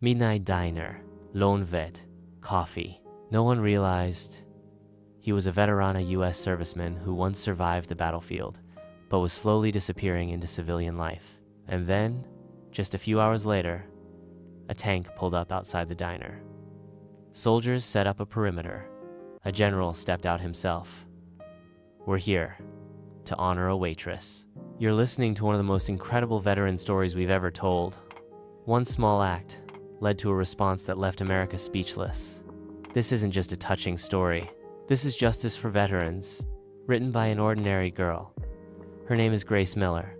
Midnight diner, lone vet, coffee. No one realized he was a veteran U.S. serviceman who once survived the battlefield, but was slowly disappearing into civilian life. And then, just a few hours later, a tank pulled up outside the diner. Soldiers set up a perimeter. A general stepped out himself. We're here to honor a waitress. You're listening to one of the most incredible veteran stories we've ever told. One small act led to a response that left America speechless. This isn't just a touching story. This is justice for veterans, written by an ordinary girl. Her name is Grace Miller,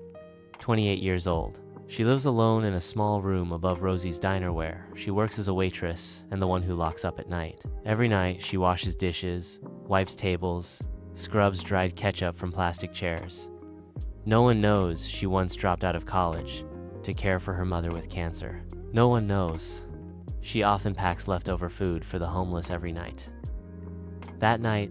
28 years old. She lives alone in a small room above Rosie's diner where she works as a waitress and the one who locks up at night. Every night, she washes dishes, wipes tables, scrubs dried ketchup from plastic chairs. No one knows she once dropped out of college to care for her mother with cancer. No one knows she often packs leftover food for the homeless every night. That night,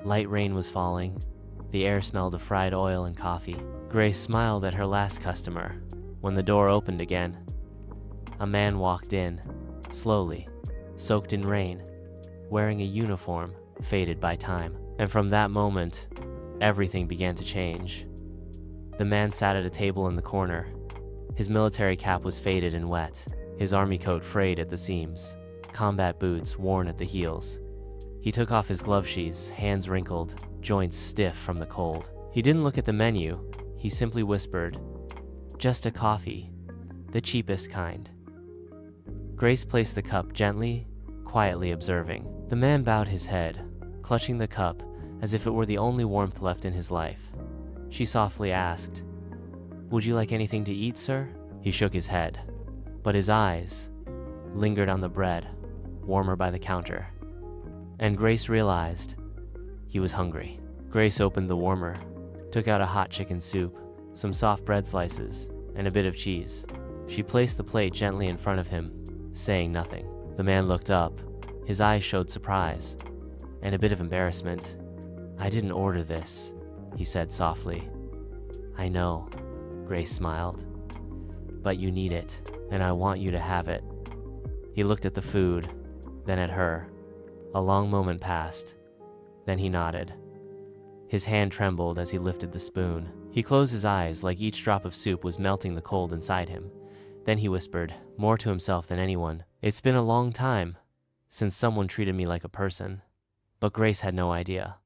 light rain was falling. The air smelled of fried oil and coffee. Grace smiled at her last customer. When the door opened again, a man walked in, slowly, soaked in rain, wearing a uniform faded by time. And from that moment, everything began to change. The man sat at a table in the corner. His military cap was faded and wet, his army coat frayed at the seams, combat boots worn at the heels. He took off his glove sheaths, hands wrinkled, joints stiff from the cold. He didn't look at the menu, he simply whispered, "Just a coffee, the cheapest kind." Grace placed the cup gently, quietly observing. The man bowed his head, clutching the cup as if it were the only warmth left in his life. She softly asked, "Would you like anything to eat, sir?" He shook his head, but his eyes lingered on the bread, warmer by the counter. And Grace realized he was hungry. Grace opened the warmer, took out a hot chicken soup, some soft bread slices, and a bit of cheese. She placed the plate gently in front of him, saying nothing. The man looked up. His eyes showed surprise and a bit of embarrassment. "I didn't order this," he said softly. "I know," Grace smiled, "but you need it, and I want you to have it." He looked at the food, then at her. A long moment passed. Then he nodded. His hand trembled as he lifted the spoon. He closed his eyes like each drop of soup was melting the cold inside him. Then he whispered, more to himself than anyone, "It's been a long time since someone treated me like a person." But Grace had no idea.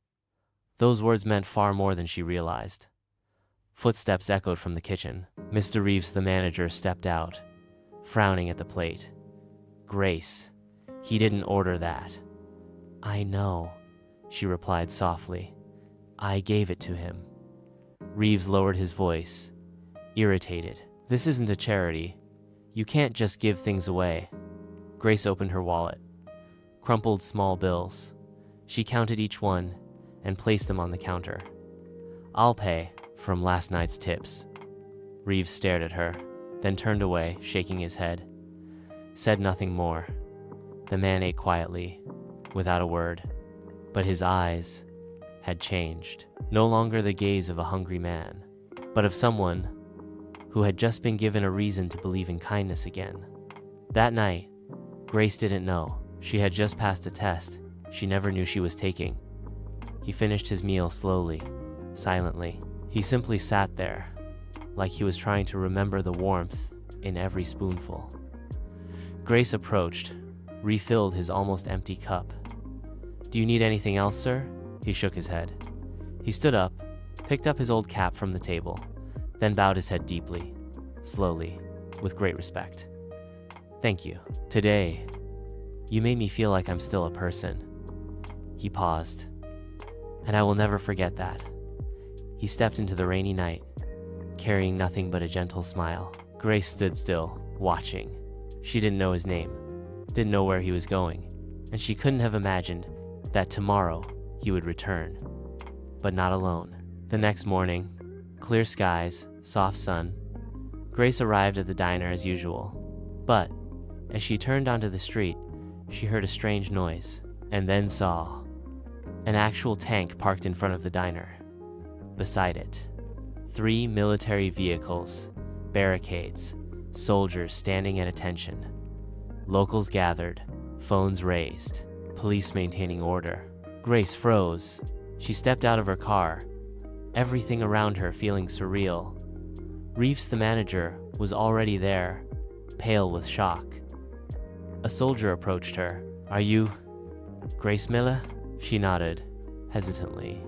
Those words meant far more than she realized. Footsteps echoed from the kitchen. Mr. Reeves, the manager, stepped out, frowning at the plate. "Grace, he didn't order that." "I know," she replied softly. "I gave it to him." Reeves lowered his voice, irritated. "This isn't a charity. You can't just give things away." Grace opened her wallet, crumpled small bills. She counted each one and placed them on the counter. "I'll pay from last night's tips." Reeves stared at her, then turned away, shaking his head. Said nothing more. The man ate quietly, without a word, but his eyes had changed. No longer the gaze of a hungry man, but of someone who had just been given a reason to believe in kindness again. That night, Grace didn't know. She had just passed a test she never knew she was taking. He finished his meal slowly, silently. He simply sat there, like he was trying to remember the warmth in every spoonful. Grace approached, refilled his almost empty cup. "Do you need anything else, sir?" He shook his head. He stood up, picked up his old cap from the table, then bowed his head deeply, slowly, with great respect. "Thank you. Today, you made me feel like I'm still a person." He paused, "And I will never forget that." He stepped into the rainy night, carrying nothing but a gentle smile. Grace stood still, watching. She didn't know his name, didn't know where he was going, and she couldn't have imagined that tomorrow he would return. But not alone. The next morning, clear skies, soft sun. Grace arrived at the diner as usual. But, as she turned onto the street, she heard a strange noise, and then saw an actual tank parked in front of the diner. Beside it, 3 military vehicles, barricades, soldiers standing at attention. Locals gathered, phones raised, police maintaining order. Grace froze. She stepped out of her car, everything around her feeling surreal. Reeves, the manager, was already there, pale with shock. A soldier approached her. "Are you Grace Miller?" She nodded, hesitantly.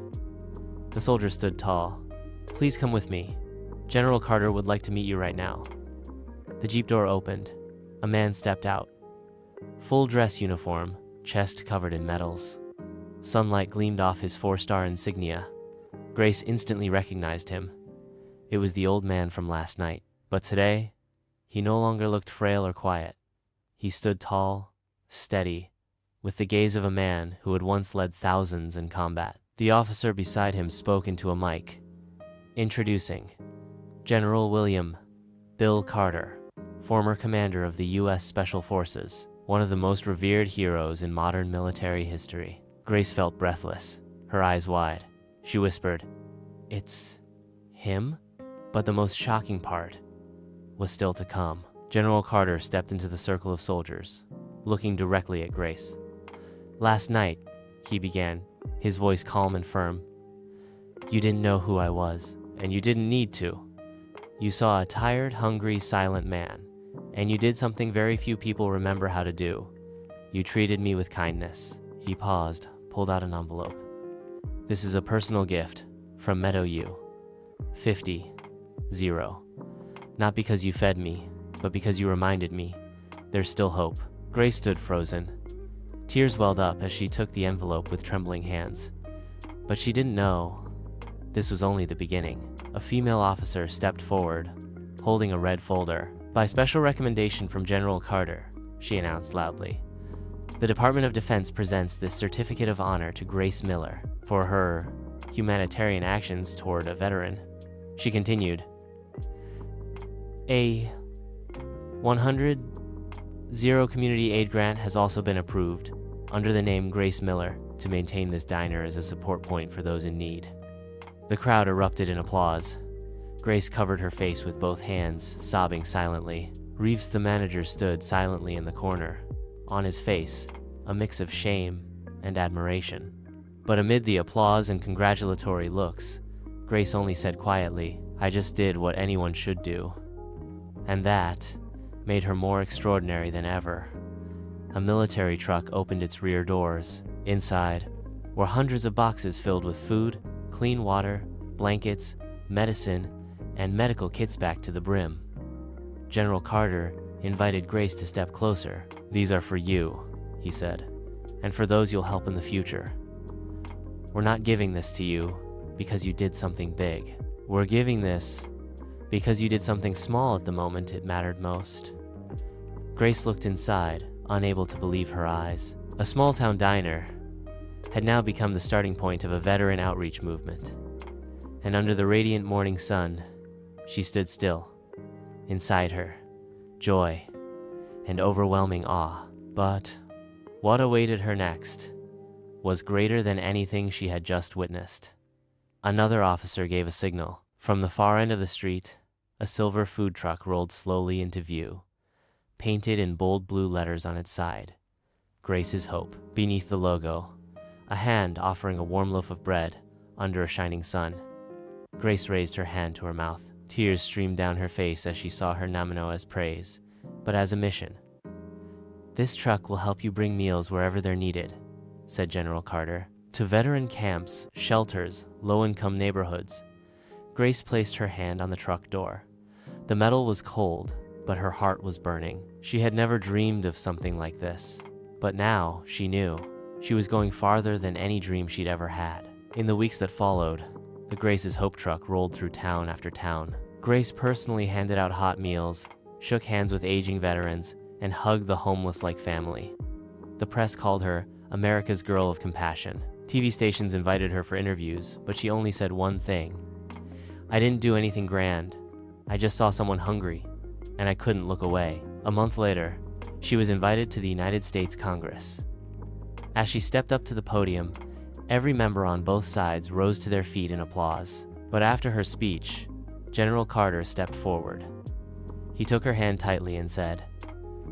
The soldier stood tall. "Please come with me. General Carter would like to meet you right now." The jeep door opened. A man stepped out. Full dress uniform, chest covered in medals. Sunlight gleamed off his 4-star insignia. Grace instantly recognized him. It was the old man from last night. But today, he no longer looked frail or quiet. He stood tall, steady, with the gaze of a man who had once led thousands in combat. The officer beside him spoke into a mic, introducing General William Bill Carter, former commander of the U.S. Special Forces, one of the most revered heroes in modern military history. Grace felt breathless, her eyes wide. She whispered, "It's him?" But the most shocking part was still to come. General Carter stepped into the circle of soldiers, looking directly at Grace. "Last night," he began, his voice calm and firm, "you didn't know who I was, and you didn't need to. You saw a tired, hungry, silent man, and you did something very few people remember how to do. You treated me with kindness." He paused, pulled out an envelope. "This is a personal gift from Meadow U. 50. 0. Not because you fed me, but because you reminded me there's still hope." Grace stood frozen. Tears welled up as she took the envelope with trembling hands. But she didn't know this was only the beginning. A female officer stepped forward, holding a red folder. "By special recommendation from General Carter," she announced loudly, "the Department of Defense presents this certificate of honor to Grace Miller for her humanitarian actions toward a veteran." She continued, "A 100-0 community aid grant has also been approved under the name Grace Miller to maintain this diner as a support point for those in need." The crowd erupted in applause. Grace covered her face with both hands, sobbing silently. Reeves, the manager, stood silently in the corner, on his face a mix of shame and admiration. But amid the applause and congratulatory looks, Grace only said quietly, "I just did what anyone should do." And that made her more extraordinary than ever. A military truck opened its rear doors. Inside were hundreds of boxes filled with food, clean water, blankets, medicine, and medical kits packed to the brim. General Carter invited Grace to step closer. "These are for you," he said, "and for those you'll help in the future. We're not giving this to you because you did something big. We're giving this because you did something small at the moment it mattered most." Grace looked inside, unable to believe her eyes. A small-town diner had now become the starting point of a veteran outreach movement. And under the radiant morning sun, she stood still. Inside her, joy and overwhelming awe. But what awaited her next was greater than anything she had just witnessed. Another officer gave a signal. From the far end of the street, a silver food truck rolled slowly into view, painted in bold blue letters on its side, "Grace's Hope." Beneath the logo, a hand offering a warm loaf of bread under a shining sun. Grace raised her hand to her mouth. Tears streamed down her face as she saw her namino as praise, but as a mission. "This truck will help you bring meals wherever they're needed," said General Carter, "to veteran camps, shelters, low-income neighborhoods." Grace placed her hand on the truck door. The metal was cold, but her heart was burning. She had never dreamed of something like this. But now, she knew, she was going farther than any dream she'd ever had. In the weeks that followed, the Grace's Hope truck rolled through town after town. Grace personally handed out hot meals, shook hands with aging veterans, and hugged the homeless like family. The press called her America's Girl of Compassion. TV stations invited her for interviews, but she only said one thing: "I didn't do anything grand. I just saw someone hungry, and I couldn't look away." A month later, she was invited to the United States Congress. As she stepped up to the podium, every member on both sides rose to their feet in applause. But after her speech, General Carter stepped forward. He took her hand tightly and said,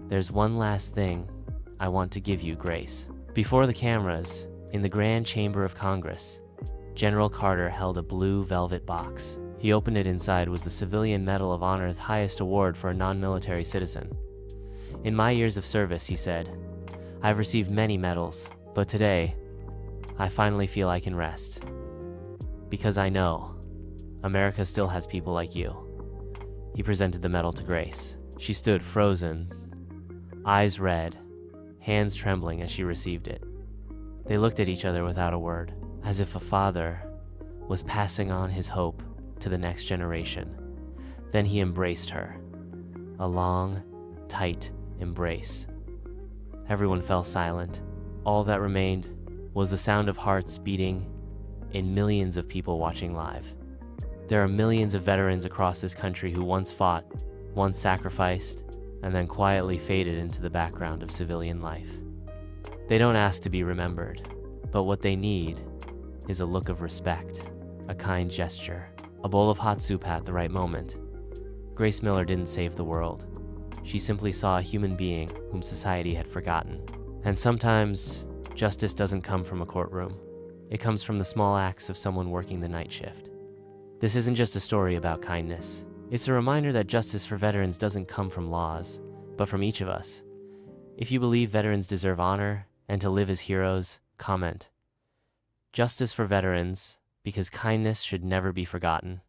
"There's one last thing I want to give you, Grace." Before the cameras, in the Grand Chamber of Congress, General Carter held a blue velvet box. He opened it. Inside was the Civilian Medal of Honor, the highest award for a non-military citizen. "In my years of service," he said, "I've received many medals, but today, I finally feel I can rest. Because I know America still has people like you." He presented the medal to Grace. She stood frozen, eyes red, hands trembling as she received it. They looked at each other without a word, as if a father was passing on his hope to the next generation. Then he embraced her, a long, tight embrace. Everyone fell silent. All that remained was the sound of hearts beating in millions of people watching live. There are millions of veterans across this country who once fought, once sacrificed, and then quietly faded into the background of civilian life. They don't ask to be remembered, but what they need is a look of respect, a kind gesture, a bowl of hot soup at the right moment. Grace Miller didn't save the world. She simply saw a human being whom society had forgotten. And sometimes, justice doesn't come from a courtroom. It comes from the small acts of someone working the night shift. This isn't just a story about kindness. It's a reminder that justice for veterans doesn't come from laws, but from each of us. If you believe veterans deserve honor and to live as heroes, comment. Justice for veterans, because kindness should never be forgotten.